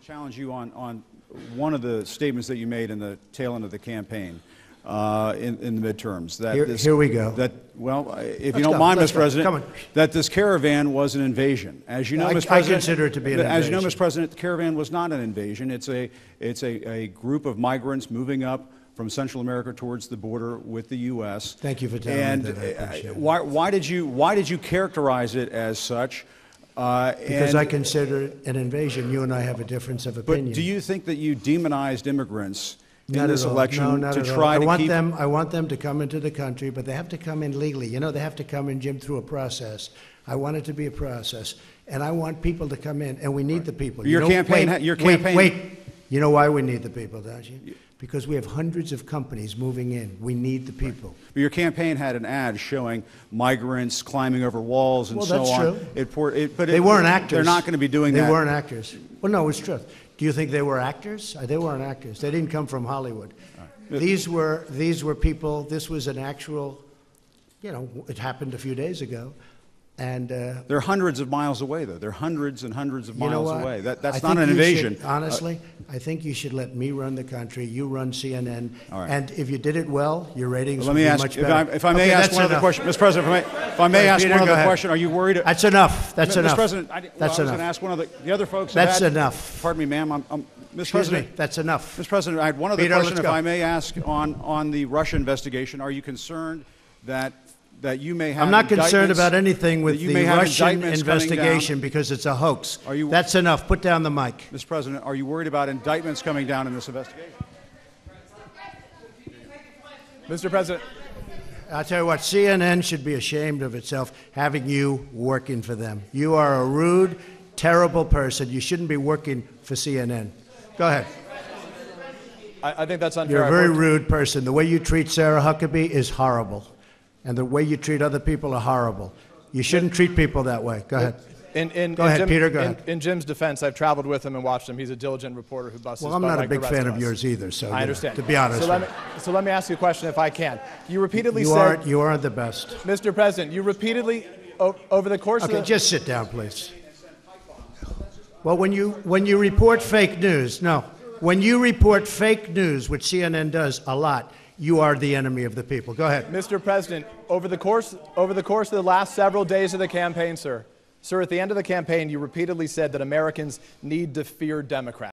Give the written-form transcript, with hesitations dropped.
challenge you on one of the statements that you made in the tail end of the campaign in the midterms. That here we go. That, well, if you don't mind, Mr. President, that this caravan was an invasion. As you know, Mr. President, I consider it to be an invasion. As you know, Mr. President, the caravan was not an invasion. It's a group of migrants moving up from Central America towards the border with the U.S. Thank you for telling me that. I appreciate it. Why did you characterize it as such? Because I consider it an invasion. You and I have a difference of opinion. But do you think that you demonized immigrants in Not this at all. election No, not to at try all. to keep them? I want them to come into the country, but they have to come in legally. You know, they have to come in, Jim, through a process. I want it to be a process, and I want people to come in, and we need the people. Your campaign. Wait. You know why we need the people, don't you? Because we have hundreds of companies moving in. We need the people. But your campaign had an ad showing migrants climbing over walls and so on. That's true. But they weren't actors. They're not going to be doing that. They weren't actors. Well, no, it's true. Do you think they were actors? They weren't actors. They didn't come from Hollywood. Right. These were people. This was an actual, you know, it happened a few days ago. And they're hundreds of miles away, though. They're hundreds and hundreds of miles away. That's not an invasion. invasion. Honestly, I think you should let me run the country. You run CNN. All right. And if you did it well, your ratings would be much better. If I may ask one other question, Mr. President, if I may ask one other question, are you worried? That's enough. That's enough. Mr. President, I was going to ask one of the other folks. That's enough. Pardon me, ma'am. Mr. President, that's enough. Mr. President, I had one other question, if I may ask, on the Russia investigation. Are you concerned that you may have? I'm not concerned about anything with the Russian investigation because it's a hoax. That's enough. Put down the mic. Mr. President, are you worried about indictments coming down in this investigation? Mr. President. I'll tell you what, CNN should be ashamed of itself having you working for them. You are a rude, terrible person. You shouldn't be working for CNN. Go ahead. I think that's unfair. You're a very rude person. The way you treat Sarah Huckabee is horrible. And the way you treat other people are horrible. You shouldn't treat people that way. Go ahead. Go ahead, Peter. Go ahead. In Jim's defense, I've traveled with him and watched him. He's a diligent reporter who busts his butt. Well, I'm not like a big the rest fan of of yours either. So I understand. To be honest, so let me ask you a question, if I can. You repeatedly said you aren't the best, Mr. President. You repeatedly over the course of the just sit down, please. Well, when you report fake news, when you report fake news, which CNN does a lot, you are the enemy of the people. Go ahead. Mr. President, over the course of the last several days of the campaign, sir, at the end of the campaign, you repeatedly said that Americans need to fear Democrats.